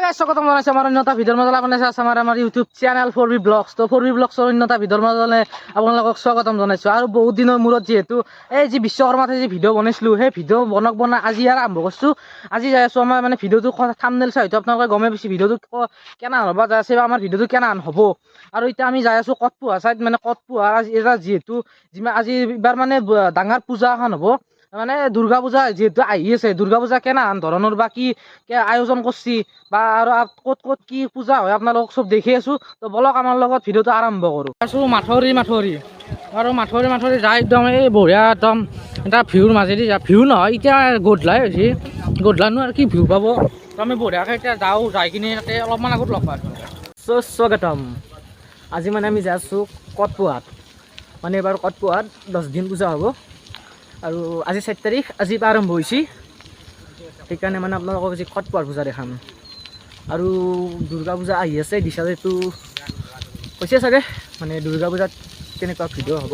guys স্বাগতম জানাইছো আমাৰ অন্যতা ভিডিওৰ মাজলে আপোনালোকে আছে আমাৰ ইউটিউব চেনেল 4B ব্লগছ তো 4B ব্লগছৰ অন্যতা ভিডিওৰ মাজলে আপোনালোকক স্বাগতম জনাইছো আৰু বহুত দিনৰ মূৰত যেহেতু এই যে বিশ্বকৰ্মাতে যে ভিডিও বনাইছিলো সেই ভিডিও বনাই আজি আৰম্ভ কৰিছো আজি যাই আছো আমাৰ মানে ভিডিওটো থাম্বনেল চাই হয়তো আপোনালোকে গমে পাইছে ভিডিওটো কেনা হ'ব যাই আছে বা আমাৰ ভিডিওটো কেনা হ'ব আৰু এতিয়া আমি যাই আছো কটপুহা সাইড মানে কটপুহা এটা যেহেতু আজি এবাৰ মানে ডাঙৰ পূজা এখন হ'ব মানে দুৰ্গা পূজা যেহেতু আহি আছে দুৰ্গা পূজা কেনা ধৰণৰ বা কি আয়োজন কৰছি বা আৰু ক'ত ক'ত কি পূজা হয় আপোনালোক সব দেখি আছো তো বলক আমাৰ লগত ভিডিওটো আৰম্ভ কৰো আছো মাথৰি আৰু মাথৰি যাই একদম এই বঢ়িয়া একদম এটা ভিউৰ মাজেদি যা ভিউ নহয় এতিয়া গধূলাই হৈছে গধূলানো আৰু কি ভিউ পাব তো আমি বঢ়িয়াকৈ এতিয়া যাওঁ যাই কিনে তাতে অলপমান আগত লগ পাম স্বাগতম আজি মানে আমি যাই আছো কটপুহাত মানে এবাৰ কটপুহাত 10 দিন পূজা হ'ব আৰু আজি 7 তাৰিখ আজি আৰম্ভ হৈছে সেইকাৰণে মানে আপোনালোকক আজি কটপুহাৰ পূজা দেখাম আৰু দুৰ্গা পূজা আহি আছে দিছালেতো কৈছে চাগে মানে দুৰ্গা পূজাত কেনেকুৱা ভিডিঅ' হ'ব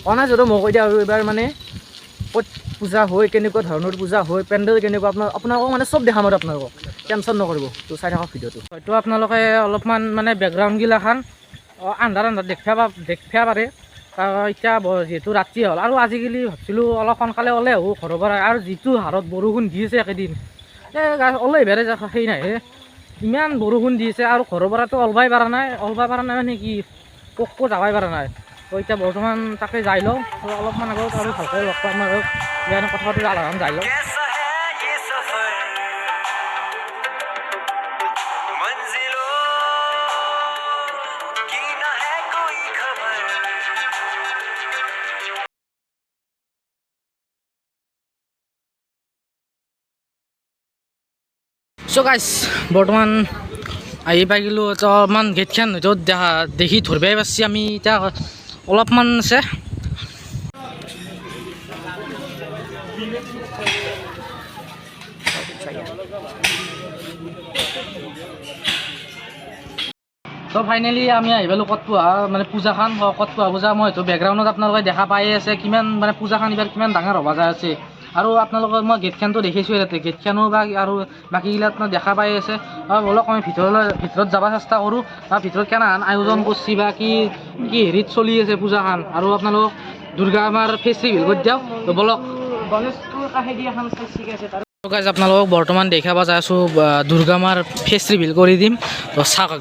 অনা যদিও মই কৈ দিয়া আৰু এবাৰ মানে ক'ত পূজা হয় কেনেকুৱা ধৰণৰ পূজা হয় পেণ্ডেল কেনেকুৱা আপোনালোকক মানে চব দেখাম আৰু আপোনালোকক টেনশ্যন নকৰিব তো চাই থাকক ভিডিঅ'টো হয়তো আপোনালোকে অলপমান মানে বেকগ্ৰাউণ্ডগিলাখান আন্ধাৰ দেখিব পাৰে এতিয়া যেহেতু ৰাতি হ'ল আৰু আজিকালি ভাবিছিলোঁ অলপ সোনকালে ওলাই আহোঁ ঘৰৰ পৰা আৰু যিটো হাৰত বৰষুণ দি আছে একেদিন ওলাই বেৰে সেই নাই ইমান বৰষুণ দি আছে আৰু ঘৰৰ পৰাতো ওলাবই পৰা নাই মানে কি ক'ত যাবই পৰা নাই তো এতিয়া বৰ্তমান তাকে যাই লওঁ অলপমান আগত আৰু ভালকৈ লগ পাম আৰু ইয়াৰ কথা পাতি আলাম যাই লওঁ চ' গাইছ বৰ্তমান আহি পাই গ'লোঁ অলপমান গেটখন হয়তো দেখি ধৰিবই পাৰছি আমি এতিয়া অলপমান আছে তো ফাইনেলি আমি আহি পালোঁ কটপুহা মানে পূজাখন কটপুহা পূজা মই হয়তো বেকগ্ৰাউণ্ডত আপোনালোকে দেখা পাই আছে কিমান মানে পূজাখন এইবাৰ কিমান ডাঙৰ হ'ব যায় আছে আৰু আপোনালোকৰ মই গেটখনটো দেখিছোঁ ইয়াতে গেটখনো বা আৰু বাকীগিলাক দেখা পাই আছে বলক আমি ভিতৰত যাব চেষ্টা কৰোঁ বা ভিতৰত কেনেহান আয়োজন কৰিছে বা কি হেৰিত চলি আছে পূজাখন আৰু আপোনালোক দুৰ্গা আমাৰ ফেষ্টিভেল কৰি দিয়ক তো বলক গণেশটোৰ কাষেদি এখন আছে তাৰ আপোনালোকক বৰ্তমান দেখাব যাই আছোঁ দুৰ্গা মাৰ ফেষ্টিভেল কৰি দিম তো চাওক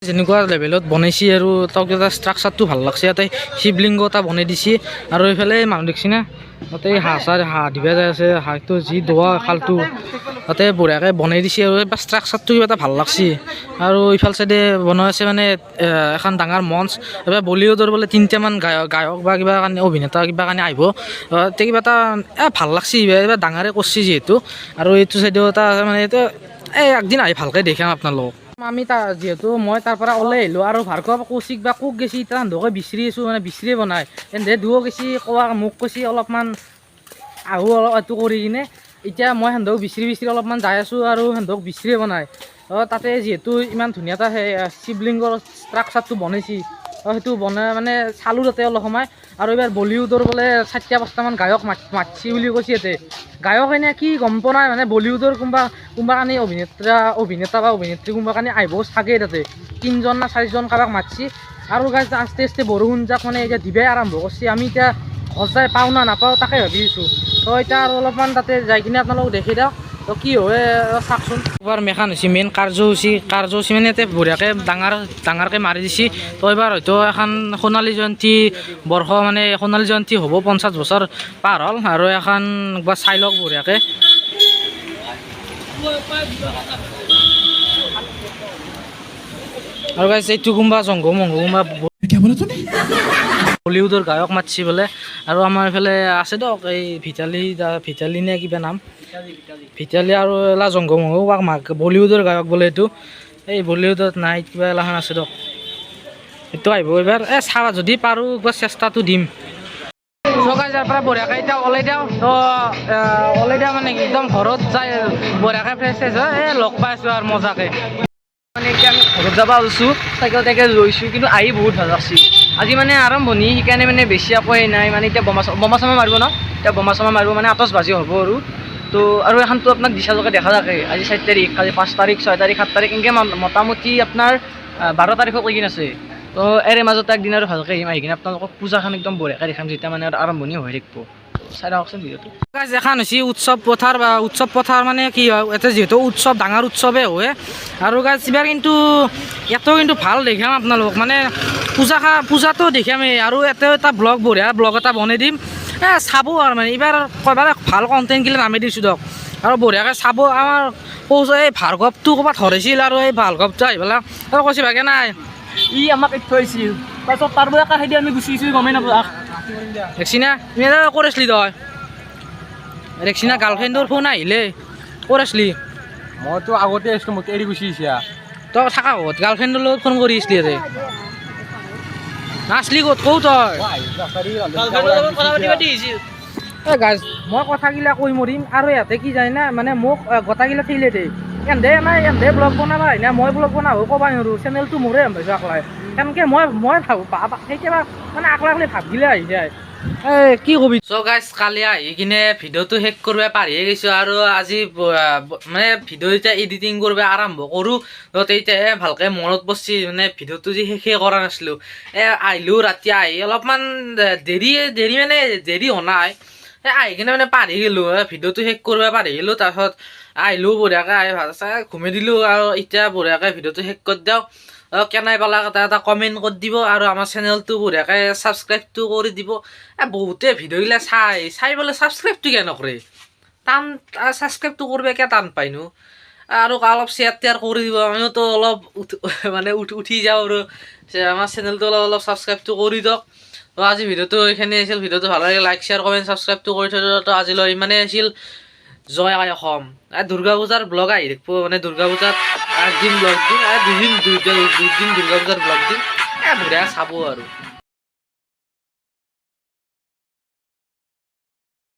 যেনেকুৱা লেভেলত বনাইছে আৰু তাক এটা ষ্ট্ৰাকচাৰটো ভাল লাগছে ইয়াতে শিৱলিংগ এটা বনাই দিছে আৰু এইফালে মানুহ দেখিছে না তাতে হাঁহ দিবা যাই আছে হাঁহটো যি দোৱা খালটো তাতে বঢ়িয়াকৈ বনাই দিছে আৰু এইবাৰ ষ্ট্ৰাকচাৰটো কিবা এটা ভাল লাগছে আৰু ইফাল চাইডে বনাই আছে মানে এখন ডাঙৰ মঞ্চ এইবাৰ বলিউডৰ বোলে 3টামান গায়ক বা কিবা কাৰণে অভিনেতা কিবা কাৰণে আহিব তে কিবা এটা ভাল লাগছে এইবাৰ ডাঙৰে কৰিছে যিহেতু আৰু এইটো চাইডেও এটা মানে এইটো একদিন আহি ভালকৈ দেখাম আপোনালোকক আমি যিহেতু মই তাৰ পৰা ওলাই আহিলোঁ আৰু ভাৰ্গৱ কৌশিক বা কোক গেছি এতিয়া সিহঁতকে বিচাৰি আছোঁ মানে বিচাৰিয়ে বনাই এনে দুয়ো গেছি কোৱা মোক কৈছে অলপমান আহোঁ অলপ এইটো কৰি কিনে এতিয়া মই সিহঁতক বিচাৰি অলপমান যাই আছোঁ আৰু সিহঁতক বিচাৰিয়ে বনাই তাতে যিহেতু ইমান ধুনীয়া এটা সেই শিৱলিংগৰ ষ্ট্ৰাকচাৰটো বনাইছে সেইটো বনাই মানে চালোঁ তাতে অলপ সময় আৰু এইবাৰ বলিউডৰ বোলে 4-5টামান গায়ক মাতছি বুলি কৈছে ইয়াতে গায়ক এনে কি গম পোৱা নাই মানে বলিউডৰ কোনোবা কাৰণে অভিনেতা বা অভিনেত্ৰী কোনোবা কাৰণে আহিব চাগে তাতে 3জন না 4জন কাৰোবাক মাতছি আৰু গাইজ আস্তে আস্তে বৰষুণ যাক মানে এতিয়া দিবাই আৰম্ভ কৰিছে আমি এতিয়া সজাই পাওঁ না নাপাওঁ তাকে ভাবি আছোঁ তো এতিয়া আৰু অলপমান তাতে যাই কিনে আপোনালোকক দেখি দিয়ক তো কি হয় চাওকচোন এবাৰ মেখান হৈছে মেইন কাৰ্যসূচী মানে ইয়াতে বঢ়িয়াকৈ ডাঙৰকৈ মাৰি দিছে তো এবাৰ হয়তো এখন সোণালী জয়ন্তী বৰ্ষ মানে সোণালী জয়ন্তী হ'ব 50 বছৰ পাৰ হ'ল আৰু এখন একবাৰ চাই লওক বঢ়িয়াকৈ আৰু গাইছে এইটো কোনোবা জংঘ কোনোবা বলিউডৰ গায়ক মাতছি বোলে আৰু আমাৰ এইফালে আছে দিয়ক এই ভিতালী নে কিবা নাম ভিতালী আৰু এলা জংঘ বলিউডৰ গায়ক বোলে এইটো এই বলিউডত নাই কিবা এলাখান আছে দিয়ক সেইটো আহিব এইবাৰ চাবা যদি পাৰোঁ একবাৰ চেষ্টাটো দিম যাৰ পৰা বঢ়িয়াকৈ এতিয়া ওলাই দিওঁ তো ওলাই দিয়া মানে একদম ঘৰত যাই বঢ়িয়াকৈ ফ্ৰেছ হয় লগ পাইছোঁ আৰু মজাকৈ মানে এতিয়া আমি ঘৰত যাব ওলছোঁ চাইকেল টাইকেল লৈছোঁ কিন্তু আহি বহুত ভাল লাগছিল আজি মানে আৰম্ভণি সেইকাৰণে মানে বেছি একো সেই নাই মানে এতিয়া বোমা চমা মাৰিব ন এতিয়া বোমা চমা মাৰিব মানে আতচবাজি হ'ব আৰু এখনতো আপোনাক দিছালৈকে দেখা থাকে আজি 4 তাৰিখ কালি 5 তাৰিখ 6 তাৰিখ 7 তাৰিখ এনেকৈ মোটামুটি আপোনাৰ 12 তাৰিখক লৈকে আছে তো এৰে মাজতে একদিন আৰু ভালকৈ আহিম আহি কিনে আপোনালোকক পূজাখন একদম বঢ়িয়াকৈ দেখাম যেতিয়া মানে আৰম্ভণি হৈ থাকিব চাই ৰাখকচোন ভিডিঅ'টো এখন হৈছে উৎসৱ পথাৰ মানে কি হয় ইয়াতে যিহেতু উৎসৱ ডাঙৰ উৎসৱেই হয় আৰু গাইজ এইবাৰ কিন্তু ইয়াতো কিন্তু ভাল দেখাম আপোনালোকক মানে পূজাটো দেখামেই আৰু ইয়াতে এটা বঢ়িয়া ব্লগ এটা বনাই দিম চাব আৰু মানে এইবাৰ ক'ৰবাত ভাল কণ্টেণ্ট গিলা নামি দিছোঁ দিয়ক আৰু বঢ়িয়াকৈ চাব আমাৰ এই ভাৰ্গৱটো ক'ৰবাত হৰাইছিল আৰু এই ভাৰ্গৱটো আহি পেলাই আৰু কৈছে ভাগে নাই ই আমাক এৰি থৈ আহিছিল তাৰপিছত তাৰ পৰা কাষেদি আমি গুচি আহিছোঁ গমেই নাপাওঁ দেখছি না তুমি ক'ত আছিলি তই দেখছি না গাৰ্লফ্ৰেণ্ডৰ ফোন আহিলে ক'ত আছিলি মইতো আগতে আছিলোঁ মোক এৰি গুচি আহিছে তই থাকা ক'ত গাৰ্লফ্ৰেণ্ডৰ লগত ফোন কৰি আছিলি ইয়াতে নাচলি ক'ত কওঁ তই এই গাইজ মই কথাগিলা কৈ মৰিম আৰু ইয়াতে কি যায় না মানে মোক গোটাগিলা ঠেলে দে এন্ধে ব্লগ বনাবা না মই ব্লগ বনাব ক'বা নোৱাৰোঁ চেনেলটো মোৰে ভাবিছোঁ আকলাই সেনেকৈ মই ভাবোঁ কেতিয়াবা মানে আকলাই ভাবগিলে আহি যায় কি কবি চ' গাইজ কালি আহি কিনে ভিডিঅ'টো শেষ কৰিব পাৰিয়ে গৈছোঁ আৰু আজি মানে ভিডিঅ' এতিয়া এডিটিং কৰিব আৰম্ভ কৰোঁ তেতিয়াহে ভালকৈ মনত পৰছি মানে ভিডিঅ'টো যে শেষে কৰা নাছিলোঁ আহিলোঁ ৰাতি আহি অলপমান দেৰি হোৱা নাই আহি কিনে মানে পাহৰি গ'লোঁ ভিডিঅ'টো শেষ কৰিব পাহৰি গ'লোঁ তাৰপিছত আহিলোঁ বঢ়িয়াকৈ আহি ভাল চাই ঘুমাই দিলোঁ আৰু এতিয়া বঢ়িয়াকৈ ভিডিঅ'টো শেষ কৰি দিওঁ কেনাই পালা এটা কমেণ্ট কৰি দিব আৰু আমাৰ চেনেলটো বঢ়িয়াকৈ ছাবস্ক্ৰাইবটো কৰি দিব বহুতে ভিডিঅ'গিলা চাই বোলে ছাবস্ক্ৰাইবটো কিয় নকৰে ছাবস্ক্ৰাইবটো কৰিব কিয় টান পায়নো আৰু অলপ শ্বেয়াৰ টেয়াৰ কৰি দিব আমিওতো অলপ মানে উঠি যাওঁ আৰু আমাৰ চেনেলটো অলপ ছাবস্ক্ৰাইবটো কৰি দিয়ক তো আজি ভিডিঅ'টো এইখিনি আছিল ভিডিঅ'টো ভাল লাগে লাইক শ্বেয়াৰ কমেণ্ট ছাবস্ক্ৰাইবটো কৰি থৈ দিয়ক তো আজিলৈ ইমানেই আছিল জয় আই অসম দুৰ্গা পূজাৰ ব্লগ আহি থাকিব মানে দুৰ্গা পূজাত একদিন ব্লগ দিম দুদিন দুৰ্গা পূজাৰ ব্লগ দিম বঢ়িয়া চাব আৰু